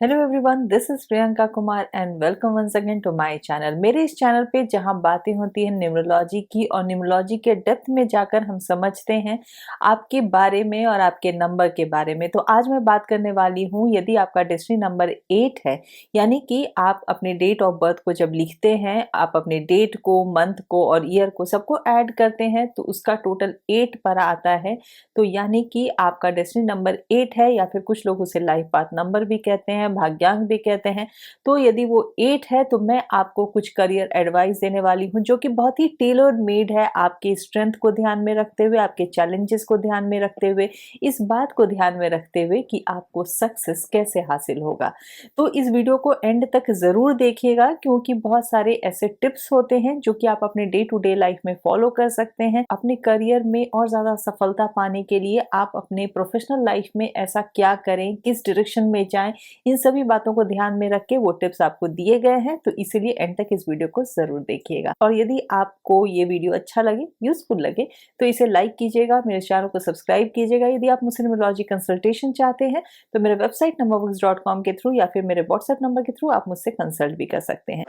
Hello everyone, this is Priyanka Kumar and welcome once again to my channel. मेरे इस channel पे जहां बातें होती हैं न्यूमरोलॉजी की और न्यूमरोलॉजी के डेप्थ में जाकर हम समझते हैं आपके बारे में और आपके नंबर के बारे में। तो आज मैं बात करने वाली हूं, यदि आपका डेस्टिनी नंबर 8 है, यानी कि आप अपने डेट ऑफ बर्थ को जब लिखते हैं, आप अपने डेट को, मंथ को और ईयर को सबको ऐड करते हैं तो उसका टोटल 8 पर आता है। तो यानी कि आपका डेस्टिनी नंबर 8 है, या फिर कुछ लोग उसे लाइफ पाथ नंबर भी कहते हैं, भाग्यांक भी कहते हैं। तो यदि वो 8 है तो मैं आपको कुछ करियर एडवाइस देने वाली हूँ जो कि बहुत ही टेलर्ड मेड है, आपके स्ट्रेंथ को ध्यान में रखते हुए, आपके चैलेंजेस को ध्यान में रखते हुए, इस बात को ध्यान में रखते हुए कि आपको सक्सेस कैसे हासिल होगा। तो इस वीडियो को एंड तक जरूर देखिएगा, क्योंकि बहुत सारे ऐसे टिप्स होते हैं जो कि आप अपने डे टू डे लाइफ में फॉलो कर सकते हैं। अपने करियर में और ज्यादा सफलता पाने के लिए आप अपने प्रोफेशनल लाइफ में ऐसा क्या करें, किस डायरेक्शन में जाएं, इन सभी बातों को ध्यान में रख के वो टिप्स आपको दिए गए हैं। तो इसीलिए एंड तक इस वीडियो को जरूर देखिएगा। और यदि आपको ये वीडियो अच्छा लगे, यूजफुल लगे, तो इसे लाइक कीजिएगा, मेरे चैनल को सब्सक्राइब कीजिएगा। यदि आप मुझसे न्यूमरोलॉजी कंसल्टेशन चाहते हैं तो मेरे वेबसाइट numberworks.com के थ्रू या फिर मेरे व्हाट्सएप नंबर के थ्रू आप मुझसे कंसल्ट भी कर सकते हैं।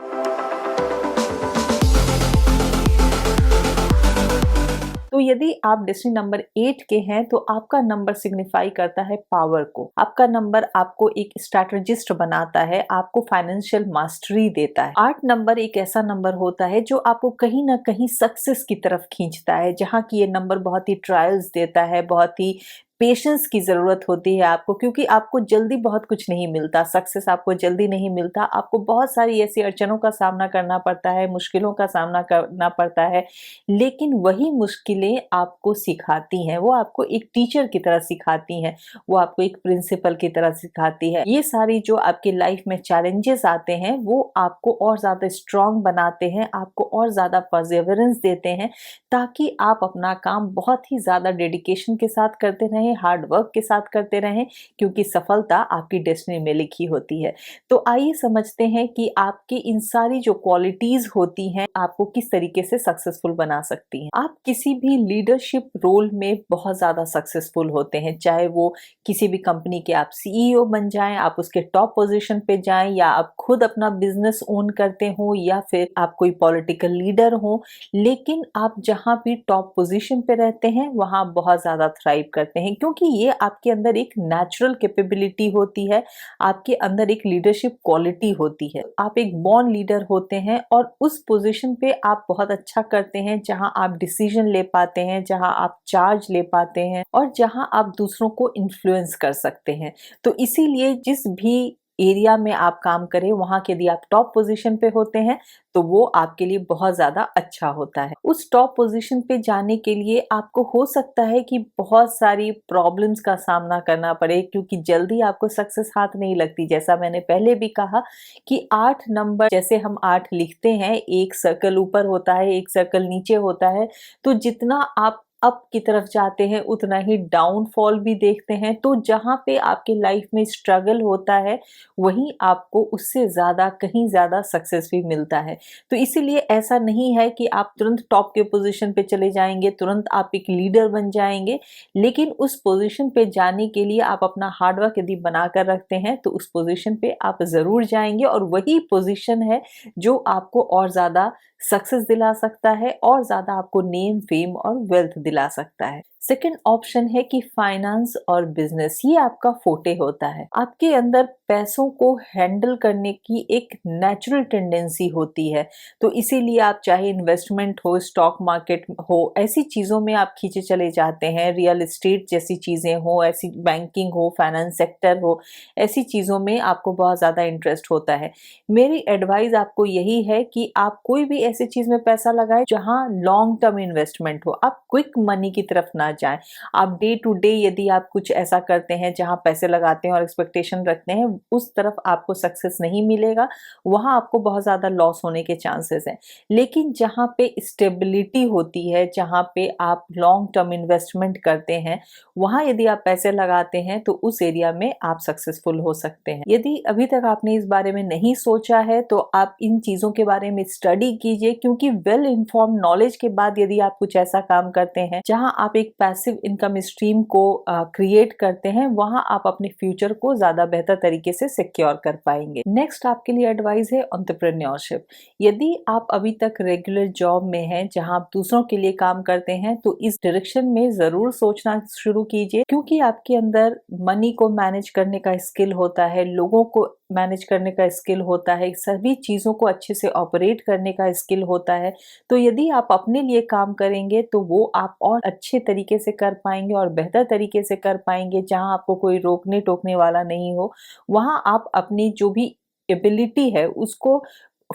तो यदि आप डेस्टिनी नंबर 8 के हैं तो आपका नंबर सिग्निफाई करता है पावर को। आपका नंबर आपको एक स्ट्रैटेजिस्ट बनाता है, आपको फाइनेंशियल मास्टरी देता है। 8 नंबर एक ऐसा नंबर होता है जो आपको कहीं ना कहीं सक्सेस की तरफ खींचता है, जहां की ये नंबर बहुत ही ट्रायल्स देता है, बहुत ही पेशेंस की जरूरत होती है आपको, क्योंकि आपको जल्दी बहुत कुछ नहीं मिलता, सक्सेस आपको जल्दी नहीं मिलता। आपको बहुत सारी ऐसी अड़चनों का सामना करना पड़ता है, मुश्किलों का सामना करना पड़ता है, लेकिन वही मुश्किलें आपको सिखाती हैं, वो आपको एक टीचर की तरह सिखाती हैं, वो आपको एक प्रिंसिपल की तरह सिखाती है। ये सारी जो आपकी लाइफ में चैलेंजेस आते हैं वो आपको और ज्यादा स्ट्रांग बनाते हैं, आपको और ज्यादा परसेवरेंस देते हैं, ताकि आप अपना काम बहुत ही ज्यादा डेडिकेशन के साथ करते रहें, हार्ड वर्क के साथ करते रहें, क्योंकि सफलता आपकी डेस्टिनी में लिखी होती है। तो आइए समझते हैं कि आपकी इन सारी जो क्वालिटीज होती हैं आपको किस तरीके से सक्सेसफुल बना सकती हैं। आप किसी भी लीडरशिप रोल में बहुत ज्यादा सक्सेसफुल होते हैं, चाहे वो किसी भी कंपनी के आप सीईओ बन जाएं, आप उसके टॉप पोजीशन पे जाएं, या आप खुद अपना बिजनेस ओन करते हो, या फिर आप कोई पॉलिटिकल लीडर हो, लेकिन आप जहां भी टॉप पोजीशन पे रहते हैं वहां बहुत ज्यादा थ्राइव करते हैं, क्योंकि ये आपके अंदर एक नेचुरल कैपेबिलिटी होती है, आपके अंदर एक लीडरशिप क्वालिटी होती है। आप एक बॉर्न लीडर होते हैं और उस पोजीशन पे आप बहुत अच्छा करते हैं जहां आप डिसीजन ले पाते हैं, जहां आप चार्ज ले पाते हैं और जहां आप दूसरों को इन्फ्लुएंस कर सकते हैं। तो इसीलिए जिस भी एरिया में आप काम करें, वहां के यदि आप टॉप पोजीशन पे होते हैं तो वो आपके लिए बहुत ज्यादा अच्छा होता है। उस टॉप पोजीशन पे जाने के लिए आपको हो सकता है कि बहुत सारी प्रॉब्लम्स का सामना करना पड़े, क्योंकि जल्दी आपको सक्सेस हाथ नहीं लगती। जैसा मैंने पहले भी कहा कि 8 नंबर, जैसे हम 8 लिखते हैं, एक सर्कल ऊपर होता है, एक सर्कल नीचे होता है, तो जितना आप अप की तरफ जाते हैं उतना ही डाउनफॉल भी देखते हैं। तो जहां पे आपके लाइफ में स्ट्रगल होता है वहीं आपको उससे ज्यादा, कहीं ज्यादा सक्सेस भी मिलता है। तो इसीलिए ऐसा नहीं है कि आप तुरंत टॉप के पोजीशन पे चले जाएंगे, तुरंत आप एक लीडर बन जाएंगे, लेकिन उस पोजीशन पे जाने के लिए आप अपना हार्डवर्क यदि बनाकर रखते हैं तो उस पोजीशन पे आप जरूर जाएंगे, और वही पोजीशन है जो आपको और ज्यादा सक्सेस दिला सकता है और ज्यादा आपको नेम, फेम और वेल्थ दिला सकता है। सेकेंड ऑप्शन है कि फाइनेंस और बिजनेस, ये आपका फोटे होता है। आपके अंदर पैसों को हैंडल करने की एक नेचुरल टेंडेंसी होती है, तो इसीलिए आप चाहे इन्वेस्टमेंट हो, स्टॉक मार्केट हो, ऐसी चीजों में आप खींचे चले जाते हैं, रियल एस्टेट जैसी चीजें हो, ऐसी बैंकिंग हो, फाइनेंस सेक्टर हो, ऐसी चीजों में आपको बहुत ज्यादा इंटरेस्ट होता है। मेरी एडवाइस आपको यही है कि आप कोई भी ऐसी चीज में पैसा लगाएं जहां लॉन्ग टर्म इन्वेस्टमेंट हो, आप क्विक मनी की तरफ ना जाएं। आप डे टू डे यदि आप कुछ ऐसा करते हैं जहां पैसे लगाते हैं और एक्सपेक्टेशन रखते हैं, उस तरफ आपको सक्सेस नहीं मिलेगा, वहां आपको बहुत ज्यादा लॉस होने के चांसेस हैं। लेकिन जहां पे स्टेबिलिटी होती है, जहां पे आप लॉन्ग टर्म इन्वेस्टमेंट करते हैं, वहां यदि आप पैसे लगाते हैं तो उस एरिया में आप सक्सेसफुल हो सकते हैं। यदि अभी तक आपने इस बारे में नहीं सोचा है तो आप इन चीजों के बारे में स्टडी कीजिए, क्योंकि वेल इन्फॉर्म नॉलेज के बाद यदि आप कुछ ऐसा काम करते हैं जहां आप एक पैसिव इनकम स्ट्रीम को क्रिएट करते हैं, वहां आप अपने फ्यूचर को ज्यादा बेहतर तरीके से सिक्योर कर पाएंगे। नेक्स्ट आपके लिए एडवाइस है एंटरप्रेन्योरशिप। यदि आप अभी तक रेगुलर जॉब में हैं जहां आप दूसरों के लिए काम करते हैं, तो इस डायरेक्शन में जरूर सोचना शुरू कीजिए, क्योंकि आपके अंदर मनी को मैनेज करने का स्किल होता है, लोगों को मैनेज करने का स्किल होता है, सभी चीजों को अच्छे से ऑपरेट करने का स्किल होता है। तो यदि आप अपने लिए काम करेंगे तो वो आप और अच्छे तरीके से कर पाएंगे और बेहतर तरीके से कर पाएंगे, जहां आपको कोई रोकने टोकने वाला नहीं हो। वहां आप अपनी जो भी एबिलिटी है उसको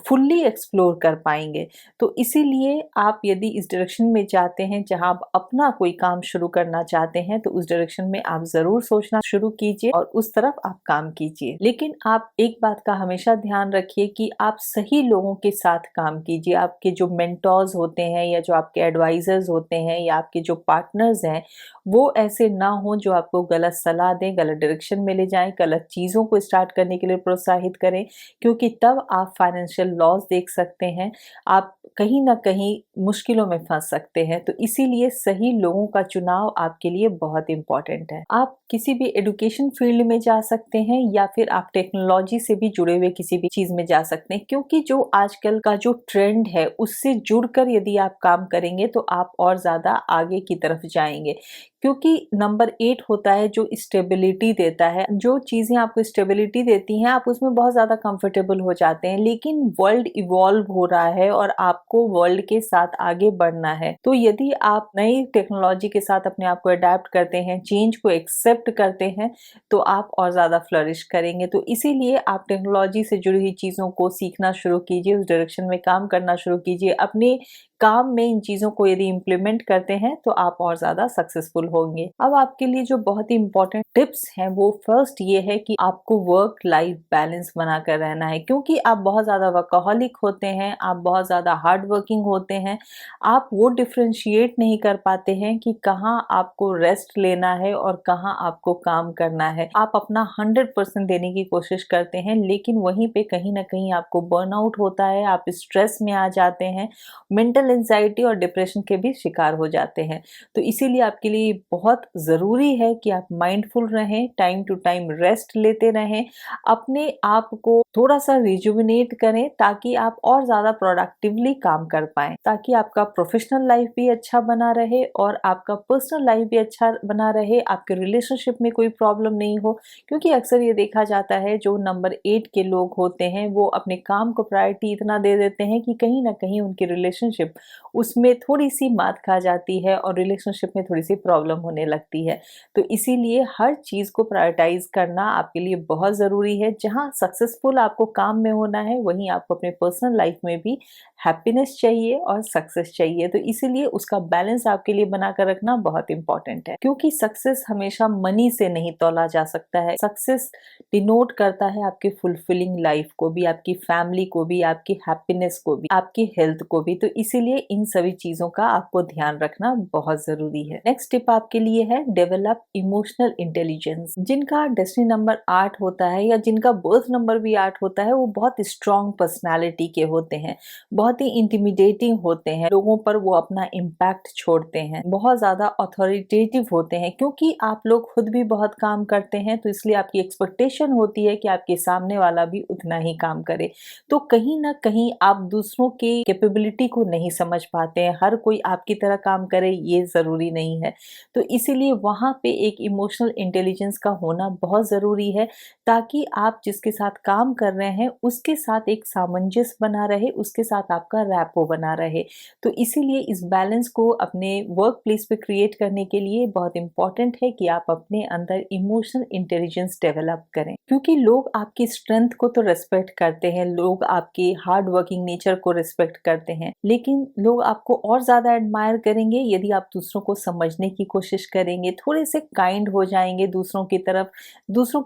फुल्ली एक्सप्लोर कर पाएंगे। तो इसीलिए आप यदि इस डायरेक्शन में जाते हैं जहां आप अपना कोई काम शुरू करना चाहते हैं, तो उस डायरेक्शन में आप जरूर सोचना शुरू कीजिए और उस तरफ आप काम कीजिए। लेकिन आप एक बात का हमेशा ध्यान रखिए कि आप सही लोगों के साथ काम कीजिए। आपके जो मेंटोर्स होते हैं या जो आपके एडवाइजर्स होते हैं या आपके जो पार्टनर्स हैं, वो ऐसे ना हो जो आपको गलत सलाह दें, गलत डायरेक्शन में ले जाएं, गलत चीजों को स्टार्ट करने के लिए प्रोत्साहित करें, क्योंकि तब आप फाइनेंशियल लॉस देख सकते हैं, आप कहीं ना कहीं मुश्किलों में फंस सकते हैं। तो इसीलिए सही लोगों का चुनाव आपके लिए बहुत इंपॉर्टेंट है। आप किसी भी एजुकेशन फील्ड में जा सकते हैं या फिर आप टेक्नोलॉजी से भी जुड़े हुए किसी भी चीज में जा सकते हैं, क्योंकि जो आजकल का जो ट्रेंड है उससे जुड़कर यदि आप काम करेंगे तो आप और ज्यादा आगे की तरफ जाएंगे। क्योंकि नंबर 8 होता है जो स्टेबिलिटी देता है। जो चीजें आपको स्टेबिलिटी देती हैं आप उसमें बहुत ज्यादा कंफर्टेबल हो जाते हैं, लेकिन वर्ल्ड इवॉल्व हो रहा है और आपको वर्ल्ड के साथ आगे बढ़ना है। तो यदि आप नई टेक्नोलॉजी के साथ अपने आप को अडेप्ट करते हैं, चेंज को एक्सेप्ट करते हैं, तो आप और ज्यादा फ्लरिश करेंगे। तो इसीलिए आप टेक्नोलॉजी से जुड़ी हुई चीजों को सीखना शुरू कीजिए, उस डायरेक्शन में काम करना शुरू कीजिए। अपने काम में इन चीजों को यदि इम्प्लीमेंट करते हैं तो आप और ज्यादा सक्सेसफुल होंगे। अब आपके लिए जो बहुत ही इंपॉर्टेंट टिप्स हैं, वो फर्स्ट ये है कि आपको वर्क लाइफ बैलेंस बनाकर रहना है, क्योंकि आप बहुत ज्यादा वर्कहोलिक होते हैं, आप बहुत ज्यादा हार्ड वर्किंग होते हैं, आप वो डिफ्रेंशिएट नहीं कर पाते हैं कि कहाँ आपको रेस्ट लेना है और कहाँ आपको काम करना है। आप अपना 100% देने की कोशिश करते हैं, लेकिन वहीं पे कहीं ना कहीं आपको बर्नआउट होता है, आप स्ट्रेस में आ जाते हैं, मेंटल एंजाइटी और डिप्रेशन के भी शिकार हो जाते हैं। तो इसीलिए आपके लिए बहुत ज़रूरी है कि आप माइंडफुल रहें, टाइम टू टाइम रेस्ट लेते रहें, अपने आप को थोड़ा सा रिजुविनेट करें, ताकि आप और ज़्यादा प्रोडक्टिवली काम कर पाएं, ताकि आपका प्रोफेशनल लाइफ भी अच्छा बना रहे और आपका पर्सनल लाइफ भी अच्छा बना रहे, आपके रिलेशनशिप में कोई प्रॉब्लम नहीं हो। क्योंकि अक्सर ये देखा जाता है जो नंबर 8 के लोग होते हैं वो अपने काम को प्रायोरिटी इतना दे देते हैं कि कहीं ना कहीं उनकी रिलेशनशिप उसमें थोड़ी सी मात खा जाती है और रिलेशनशिप में थोड़ी सी प्रॉब्लम होने लगती है। तो इसीलिए हर चीज को प्रायोरिटाइज करना आपके लिए बहुत जरूरी है। जहां सक्सेसफुल आपको काम में होना है, वहीं आपको अपने पर्सनल लाइफ में भी हैप्पीनेस चाहिए और सक्सेस चाहिए। तो इसीलिए उसका बैलेंस आपके लिए बनाकर रखना बहुत इंपॉर्टेंट है, क्योंकि सक्सेस हमेशा मनी से नहीं तोला जा सकता है। सक्सेस डिनोट करता है आपके फुलफिलिंग लाइफ को भी, आपकी फैमिली को भी, आपकी हैप्पीनेस को भी, आपकी हेल्थ को भी। तो इसीलिए इन सभी चीजों का आपको ध्यान रखना बहुत जरूरी है। नेक्स्ट टिप आपके लिए है डेवलप इमोशनल इंटेलिजेंस। जिनका डेस्टिनी नंबर 8 होता है या जिनका बर्थ नंबर भी 8 होता है, वो बहुत स्ट्रॉन्ग पर्सनैलिटी के होते हैं, बहुत ही इंटिमिडेटिंग होते हैं, लोगों पर वो अपना इम्पैक्ट छोड़ते हैं, बहुत ज्यादा अथॉरिटेटिव होते हैं। क्योंकि आप लोग खुद भी बहुत काम करते हैं, तो इसलिए आपकी एक्सपेक्टेशन होती है कि आपके सामने वाला भी उतना ही काम करे। तो कहीं ना कहीं आप दूसरों के कैपेबिलिटी को नहीं समझ पाते हैं। हर कोई आपकी तरह काम करे ये जरूरी नहीं है। तो इसीलिए वहां पे एक इमोशनल इंटेलिजेंस का होना बहुत जरूरी है, ताकि आप जिसके साथ काम कर रहे हैं उसके साथ एक सामंजस्य बना रहे, उसके साथ आपका रैपो बना रहे। तो इसीलिए इस बैलेंस को अपने वर्क प्लेस पे क्रिएट करने के लिए बहुत इंपॉर्टेंट है कि आप अपने अंदर इमोशनल इंटेलिजेंस डेवलप करें। क्योंकि लोग आपकी स्ट्रेंथ को तो रिस्पेक्ट करते हैं, लोग आपके हार्ड वर्किंग नेचर को रिस्पेक्ट करते हैं, लेकिन लोग आपको और ज्यादा एडमायर करेंगे यदि आप दूसरों को समझने की कोशिश करेंगे, थोड़े से काइंड हो जाएंगे दूसरों की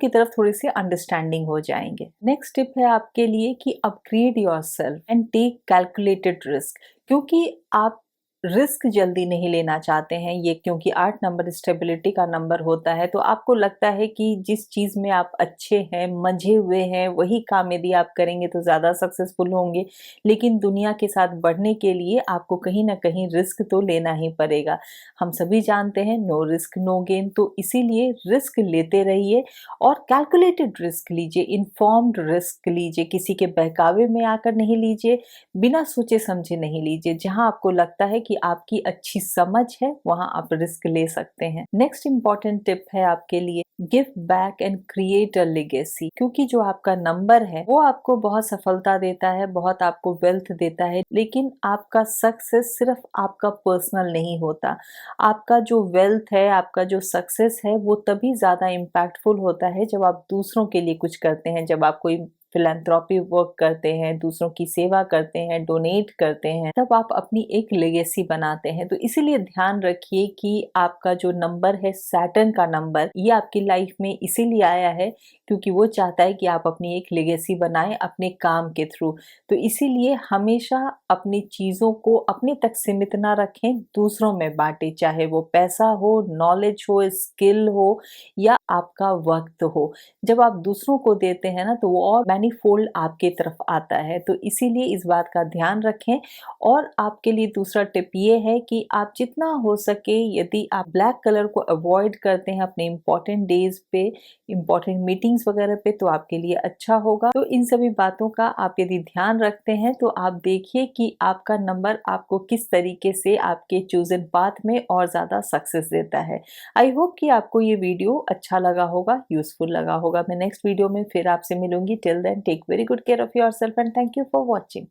तरफ थोड़ी सी अंडरस्टैंडिंग हो जाएंगे। नेक्स्ट टिप है आपके लिए कि upgrade yourself and take calculated risk. क्योंकि आप रिस्क जल्दी नहीं लेना चाहते हैं, ये क्योंकि 8 नंबर स्टेबिलिटी का नंबर होता है, तो आपको लगता है कि जिस चीज़ में आप अच्छे हैं, मंझे हुए हैं, वही काम यदि आप करेंगे तो ज़्यादा सक्सेसफुल होंगे। लेकिन दुनिया के साथ बढ़ने के लिए आपको कहीं न कहीं रिस्क तो लेना ही पड़ेगा। हम सभी जानते हैं नो रिस्क नो गेन, तो इसीलिए रिस्क लेते रहिए और कैलकुलेटेड रिस्क लीजिए, इन्फॉर्म्ड रिस्क लीजिए, किसी के बहकावे में आकर नहीं लीजिए, बिना सोचे समझे नहीं लीजिए। जहां आपको लगता है कि आपकी अच्छी समझ है वहां आप रिस्क ले सकते हैं। नेक्स्ट इंपॉर्टेंट टिप है आपके लिए, give back and create a legacy. क्योंकि जो आपका नंबर है वो आपको बहुत सफलता देता है, बहुत आपको वेल्थ देता है, लेकिन आपका सक्सेस सिर्फ आपका पर्सनल नहीं होता। आपका जो वेल्थ है, आपका जो सक्सेस है, वो तभी ज़्यादा इम्पैक्टफुल होता है जब आप दूसरों के लिए कुछ करते हैं, जब आप कोई फिलैंथ्रोपी वर्क करते हैं, दूसरों की सेवा करते हैं, डोनेट करते हैं, तब आप अपनी एक लेगेसी बनाते हैं। तो इसीलिए ध्यान रखिए कि आपका जो नंबर है सैटर्न का नंबर, ये आपकी लाइफ में इसीलिए आया है क्योंकि वो चाहता है कि आप अपनी एक लेगेसी बनाएं अपने काम के थ्रू। तो इसीलिए हमेशा अपनी चीज़ों को अपने तक सीमित ना रखें, दूसरों में बांटें, चाहे वो पैसा हो, नॉलेज हो, स्किल हो या आपका वक्त हो। जब आप दूसरों को देते हैं ना तो वो और मैनीफोल्ड आपके तरफ आता है। तो इसीलिए इस बात का ध्यान रखें। और आपके लिए दूसरा टिप ये है कि आप जितना हो सके, यदि आप ब्लैक कलर को अवॉइड करते हैं अपने इम्पॉर्टेंट डेज पे, इम्पॉर्टेंट मीटिंग्स वगैरह पे, तो आपके लिए अच्छा होगा। तो इन सभी बातों का आप यदि ध्यान रखते हैं तो आप देखिए कि आपका नंबर आपको किस तरीके से आपके चूजन पाथ में और ज़्यादा सक्सेस देता है। आई होप कि आपको ये वीडियो अच्छा लगा होगा, यूजफुल लगा होगा। मैं नेक्स्ट वीडियो में फिर आपसे मिलूंगी। Till then take very good care of yourself and thank you for watching.